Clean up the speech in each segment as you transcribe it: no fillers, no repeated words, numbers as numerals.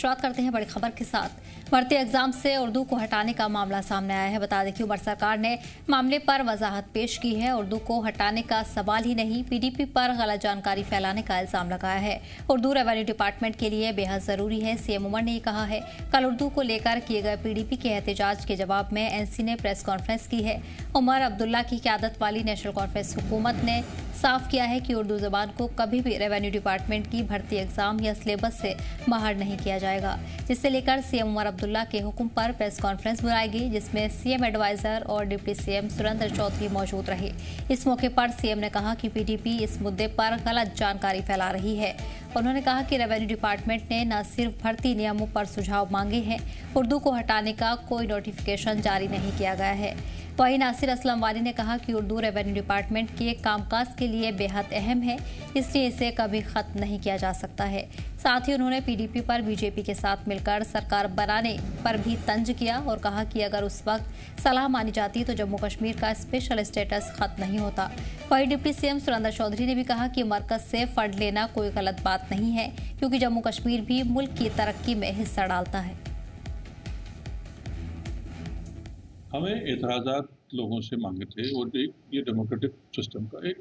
शुरुआत करते हैं बड़ी खबर के साथ। भर्ती एग्जाम से उर्दू को हटाने का मामला सामने आया है। बता दें कि उमर सरकार ने मामले पर वजाहत पेश की है। उर्दू को हटाने का सवाल ही नहीं, पीडीपी पर गलत जानकारी फैलाने का इल्जाम लगाया है। उर्दू रेवेन्यू डिपार्टमेंट के लिए बेहद जरूरी है, सीएम उमर ने कहा है। कल उर्दू को लेकर किए गए पीडीपी के एहतजाज के जवाब में एनसी ने प्रेस कॉन्फ्रेंस की है। उमर अब्दुल्ला की क़यादत वाली नेशनल कॉन्फ्रेंस हुकूमत ने साफ किया है कि उर्दू जबान को कभी भी रेवेन्यू डिपार्टमेंट की भर्ती एग्जाम या सिलेबस से बाहर नहीं किया जाएगा, जिससे लेकर सीएम उमर अब्दुल्ला के हुक्म पर प्रेस कॉन्फ्रेंस बुलाई गई, जिसमें सीएम एडवाइजर और डिप्टी सीएम सुरेंद्र चौधरी मौजूद रहे। इस मौके पर सीएम ने कहा कि पीडीपी इस मुद्दे पर गलत जानकारी फैला रही है। उन्होंने कहा कि रेवेन्यू डिपार्टमेंट ने न सिर्फ भर्ती नियमों पर सुझाव मांगे हैं, उर्दू को हटाने का कोई नोटिफिकेशन जारी नहीं किया गया है। वहीं नासिर असलम वानी ने कहा कि उर्दू रेवेन्यू डिपार्टमेंट के कामकाज के लिए बेहद अहम है, इसलिए इसे कभी खत्म नहीं किया जा सकता है। साथ ही उन्होंने पीडीपी पर बीजेपी के साथ मिलकर सरकार बनाने पर भी तंज किया और कहा कि अगर उस वक्त सलाह मानी जाती तो जम्मू कश्मीर का स्पेशल स्टेटस खत्म नहीं होता। वहीं डिप्टी सीएम सुरेंद्र चौधरी ने भी कहा कि मरकज से फंड लेना कोई गलत बात नहीं है, क्योंकि जम्मू कश्मीर भी मुल्क की तरक्की में हिस्सा डालता है। हमें एतराज़ात लोगों से मांगे थे और ये डेमोक्रेटिक सिस्टम का एक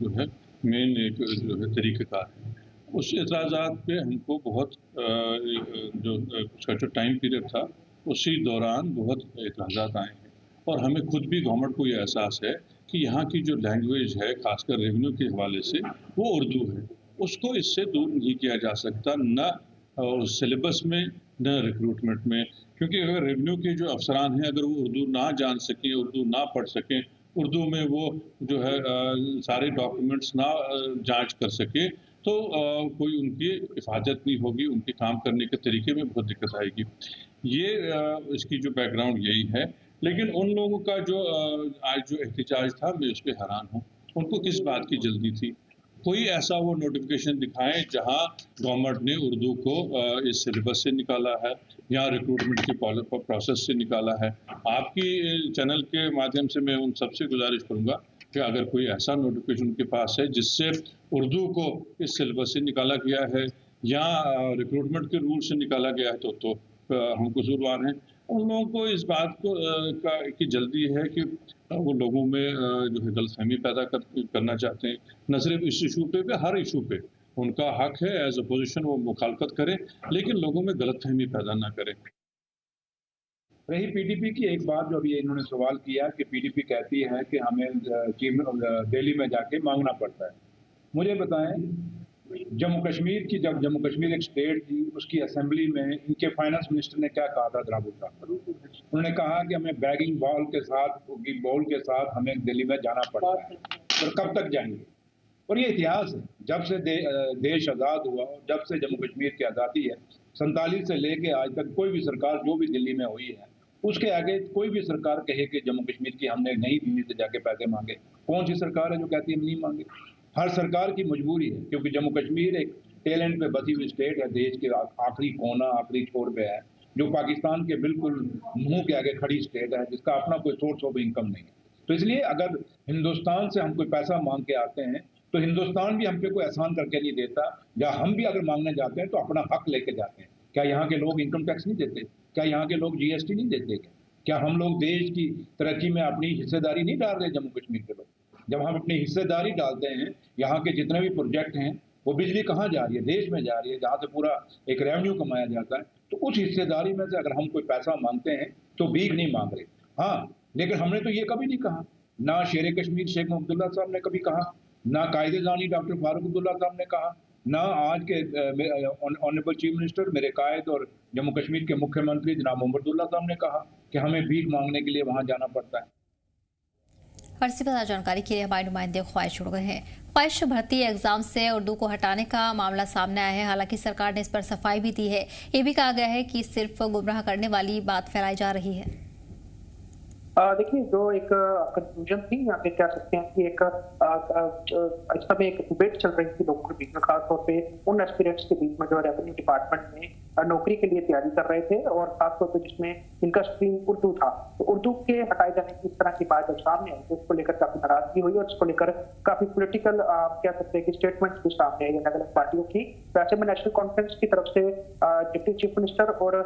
जो है मेन एक जो है तरीक़ेकार है। उस एतराज़ात पे हमको बहुत उसका जो टाइम पीरियड था उसी दौरान बहुत एतराज़ात आए हैं और हमें खुद भी गवर्नमेंट को ये एहसास है कि यहाँ की जो लैंग्वेज है खासकर रेवेन्यू के हवाले से वो उर्दू है, उसको इससे दूर नहीं किया जा सकता, न सिलेबस में न रिक्रूटमेंट में। क्योंकि अगर रेवेन्यू के जो अफसरान हैं अगर वो उर्दू ना जान सकें, उर्दू ना पढ़ सकें, उर्दू में वो जो है सारे डॉक्यूमेंट्स ना जांच कर सके तो कोई उनकी हिफाजत नहीं होगी, उनके काम करने के तरीके में बहुत दिक्कत आएगी। ये इसकी जो बैकग्राउंड यही है। लेकिन उन लोगों का जो आज जो एहतजाज था मैं उस पर हैरान हूँ। उनको किस बात की जल्दी थी? कोई ऐसा वो नोटिफिकेशन दिखाएं जहां गवर्नमेंट ने उर्दू को इस सिलेबस से निकाला है या रिक्रूटमेंट की प्रोसेस से निकाला है। आपकी चैनल के माध्यम से मैं उन सबसे गुजारिश करूंगा कि अगर कोई ऐसा नोटिफिकेशन उनके पास है जिससे उर्दू को इस सिलेबस से निकाला गया है या रिक्रूटमेंट के रूल से निकाला गया है तो हम कसूरवार हैं। उन लोगों को इस बात को की जल्दी है कि वो लोगों में जो है गलतफहमी पैदा करना चाहते हैं। न सिर्फ इस इशू पे हर इशू पे उनका हक है एज अपोजिशन वो मुखालफत करें, लेकिन लोगों में गलतफहमी पैदा ना करें। रही पीडीपी की एक बात जो अभी इन्होंने सवाल किया कि पीडीपी कहती है कि हमें दिल्ली में जाके मांगना पड़ता है। मुझे बताएं, जम्मू कश्मीर की जब जम्मू कश्मीर एक स्टेट थी उसकी असेंबली में इनके फाइनेंस मिनिस्टर ने क्या कहा था द्राविड़ साहब? उन्होंने कहा कि हमें बैगिंग बॉल के साथ हमें दिल्ली में जाना पड़ता है और कब तक जाएंगे। और ये इतिहास है, जब से देश आज़ाद हुआ, जब से जम्मू कश्मीर की आज़ादी है 47 से लेके आज तक कोई भी सरकार जो भी दिल्ली में हुई है उसके आगे कोई भी सरकार कहे कि जम्मू कश्मीर की हमने नहीं दिल्ली से जाके पैसे मांगे। कौन सी सरकार है जो कहती है हम नहीं मांगे? हर सरकार की मजबूरी है, क्योंकि जम्मू कश्मीर एक टैलेंट पे बसी हुई स्टेट है, देश के आखिरी कोना आखिरी छोर पे है, जो पाकिस्तान के बिल्कुल मुंह के आगे खड़ी स्टेट है, जिसका अपना कोई सोर्स ऑफ इनकम नहीं है। तो इसलिए अगर हिंदुस्तान से हम कोई पैसा मांग के आते हैं तो हिंदुस्तान भी हम पे कोई एहसान करके नहीं देता, या हम भी अगर मांगने जाते हैं तो अपना हक लेके जाते हैं। क्या यहाँ के लोग इनकम टैक्स नहीं देते? क्या यहाँ के लोग जीएसटी नहीं देते? क्या हम लोग देश की तरक्की में अपनी हिस्सेदारी नहीं डाल रहे? जम्मू कश्मीर के लोग जब हम अपनी हिस्सेदारी डालते हैं, यहाँ के जितने भी प्रोजेक्ट हैं वो बिजली कहाँ जा रही है? देश में जा रही है, जहाँ से पूरा एक रेवेन्यू कमाया जाता है। तो उस हिस्सेदारी में से अगर हम कोई पैसा मांगते हैं तो भीख नहीं मांग रहे। हाँ, लेकिन हमने तो ये कभी नहीं कहा, ना शेर कश्मीर शेख अब्दुल्ला साहब ने कभी कहा, ना कायदे-जानी डॉक्टर फारूक अब्दुल्ला साहब ने कहा, ना आज के ऑनरेबल चीफ मिनिस्टर मेरे कायद और जम्मू कश्मीर के मुख्यमंत्री जनाब उमर साहब ने कहा कि हमें भीख मांगने के लिए वहाँ जाना पड़ता है। फर्जी पता जानकारी के लिए हमारे नुमाइंदे ख्वाहिश जुड़ गए हैं। ख्वाहिश भर्ती एग्जाम से उर्दू को हटाने का मामला सामने आया है। हालांकि सरकार ने इस पर सफाई भी दी है। ये भी कहा गया है कि सिर्फ गुमराह करने वाली बात फैलाई जा रही है। देखिए, जो एक कंफ्यूजन थी यहाँ पे, कह सकते हैं कि एक इस समय एक डिबेट चल रही थी लोगों के बीच में, खासतौर पे उन एस्पिरेंट्स के बीच में जो रेवेन्यू डिपार्टमेंट में नौकरी के लिए तैयारी कर रहे थे और खासतौर पर जिसमें इनका स्ट्रीम उर्दू था। तो उर्दू के हटाए जाने की इस तरह की बात जब सामने आई तो उसको लेकर काफी नाराजगी हुई और इसको लेकर काफी पॉलिटिकल कह सकते हैं कि स्टेटमेंट्स भी सामने आई अलग अलग पार्टियों की। तो ऐसे में नेशनल कॉन्फ्रेंस की तरफ से डिप्टी चीफ मिनिस्टर और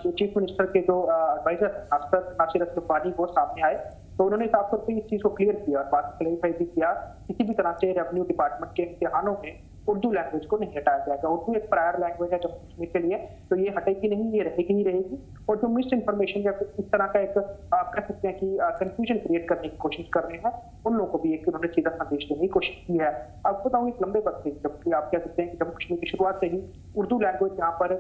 चीफ मिनिस्टर के जो एडवाइजर नासिर असलम वो सामने आए। तो उन्होंने साफ तौर पर इस चीज को क्लियर किया और बात क्लैरिफाई भी किया किसी भी तरह से रेवेन्यू डिपार्टमेंट के इम्तिहानों में उर्दू लैंग्वेज को नहीं हटाया जाएगा। उर्दू एक प्रायर लैंग्वेज है जम्मू कश्मीर के लिए, तो ये हटेगी नहीं, ये रहेगी ही रहेगी। और जो मिस इन्फॉर्मेशन या फिर इस तरह का एक कह सकते हैं कि कंफ्यूजन क्रिएट करने की कोशिश कर रहे हैं, उन लोगों को भी एक उन्होंने सीधा संदेश देने की कोशिश की है। आपको बताऊँ एक लंबे वक्त से जबकि आप कह सकते हैं कि जम्मू कश्मीर की शुरुआत से ही उर्दू लैंग्वेज यहाँ पर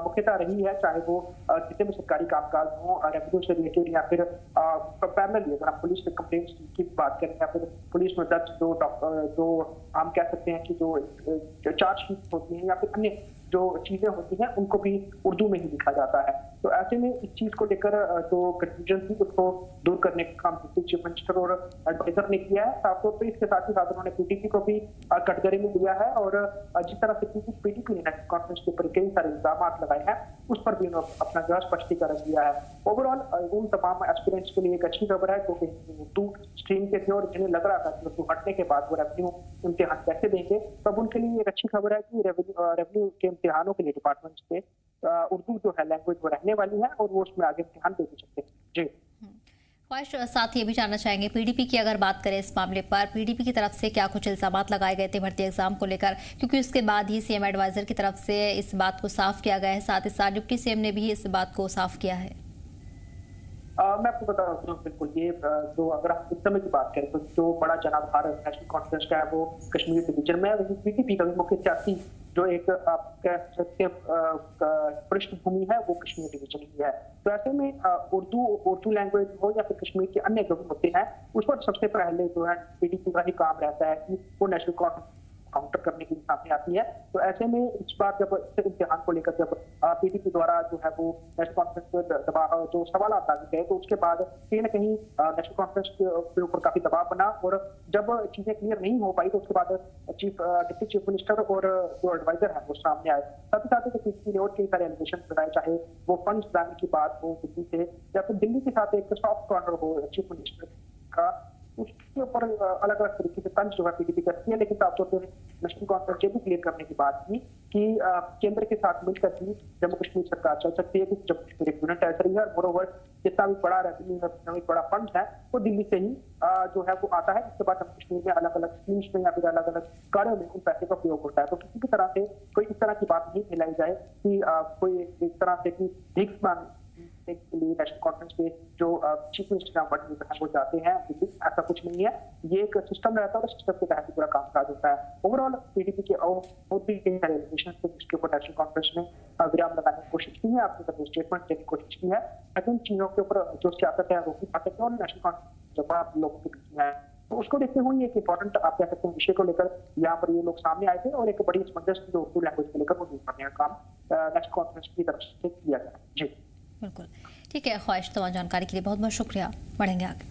मुख्यतः रही है, चाहे वो किसी भी सरकारी कामकाज हो, रेवेन्यू से रिलेटेड या फिर पैरेलल अगर आप पुलिस कंप्लेंट्स की बात करें या फिर पुलिस में दर्ज जो हम कह सकते हैं कि जो चार्जशीट होती हैं या फिर अन्य जो चीजें होती हैं उनको भी उर्दू में ही लिखा जाता है। तो ऐसे में इस चीज को लेकर जो कंफ्यूजन थी उसको दूर करने का काम डिप्टी चीफ मिनिस्टर और एडवाइजर ने किया है। साफ तौर पर इसके साथ ही साथ उन्होंने पीटीपी को भी कटघरे में लिया है और जिस तरह से पीटीपी ने नेशनल कॉन्फ्रेंस के ऊपर कई सारे इल्जाम लगाए हैं उस पर भी उन्होंने अपना जो स्पष्टीकरण दिया है। ओवरऑल उन तमाम एस्पिरेंट्स के लिए एक अच्छी खबर है क्योंकि उर्दू स्ट्रीम के थे और जिन्हें लग रहा था कि उर्दू हटने के बाद वो रेवेन्यू इम्तिहान कैसे देंगे, तब उनके लिए एक अच्छी खबर है कि रेवेन्यू के इम्तिहानों के लिए डिपार्टमेंट से उर्दू जो है लैंग्वेज वो रहने वाली है और वो उसमें आगे इम्तिहान दे सकते हैं। जी ख्वाहिश साथ ये भी जानना चाहेंगे पीडीपी की अगर बात करें इस मामले पर, पीडीपी की तरफ से क्या कुछ इल्जाम लगाए गए थे भर्ती एग्जाम को लेकर, क्योंकि उसके बाद ही सीएम एडवाइजर की तरफ से इस बात को साफ किया गया है, साथ ही साथ डिप्टी सीएम ने भी इस बात को साफ किया है। मैं आपको बता रहा हूँ बिल्कुल ये जो अगर आप इस समय की बात करें तो जो बड़ा जनाधार नेशनल कॉन्फ्रेंस का है वो कश्मीर डिवीजन में है, वही पीटीपी का भी मुख्य सियासी जो एक आप कह सकते पृष्ठभूमि है वो कश्मीर डिवीजन की है। तो ऐसे में उर्दू लैंग्वेज हो या फिर कश्मीर के अन्य जो भी मुद्दे हैं उस पर सबसे पहले जो है पीटीपी का ही काम रहता है कि वो नेशनल कॉन्फ्रेंस काउंटर करने के लिए सामने आती है। तो ऐसे में इस बार जब इम्तिहान को लेकर जब पीटीपी द्वारा जो है वो नेशनल कॉन्फ्रेंस में जो सवाल आगे गए तो उसके बाद कहीं ना कहीं नेशनल कॉन्फ्रेंस के ऊपर काफी दबाव बना और जब चीजें क्लियर नहीं हो पाई तो उसके बाद डिप्टी चीफ मिनिस्टर और जो एडवाइजर है वो सामने आए। साथ ही साथ पीटीपी ने और कई सारे एलिगेशन लगाए, चाहे वो फंड्स लाने की बात हो दिल्ली से या फिर दिल्ली के साथ एक सॉफ्ट कॉर्नर हो चीफ मिनिस्टर का, उसके ऊपर अलग अलग तरीके से तंज जो है पीडीपी करती है। लेकिन साफ तौर पर नेशनल कॉन्फ्रेंस ये भी क्लियर करने की बात की कि केंद्र के साथ मिलकर ही जम्मू कश्मीर सरकार चल सकती है, क्योंकि जम्मू कश्मीर एक यूनिट टेरिटरी है और मोरोवर जितना भी बड़ा रेवेन्यू जितना भी बड़ा फंड है वो दिल्ली से ही जो है वो आता है। इसके बाद जम्मू कश्मीर में अलग अलग स्कीम्स में या फिर अलग अलग कार्यों में उन पैसे का उपयोग होता है। तो किसी भी तरह से कोई इस तरह की बात नहीं फैलाई जाए कि कोई इस तरह से कि भीख मांगने के लिए नेशनल कॉन्फ्रेंस के जो चीफ मिनिस्टर है वो जाते हैं, ऐसा कुछ नहीं है। ये एक सिस्टम रहता है और सिस्टम के तहत पूरा कामकाज होता है। ओवरऑल पीडीपी के और भी कई सारे एलिगेशन थे जिसके ऊपर नेशनल कॉन्फ्रेंस ने विराम लगाने की कोशिश की है, आपके तरफ स्टेटमेंट देने की कोशिश की है, लेकिन चीजों के ऊपर जो सियासत है रोकी पा सकते हैं और नेशनल कॉन्फ्रेंस जवाब लोगों के बीच में है। तो उसको देखते हुए एक इंपॉर्टेंट आप कह सकते हैं विषय को लेकर यहाँ पर ये लोग सामने आए थे और एक बड़ी असमंजस जो उर्दू लैंग्वेज को लेकर वो दूर करने का काम नेशनल कॉन्फ्रेंस की तरफ से किया गया। जी बिल्कुल ठीक है ख्वाहिश, तमाम जानकारी के लिए बहुत बहुत शुक्रिया, बढ़ेंगे आगे।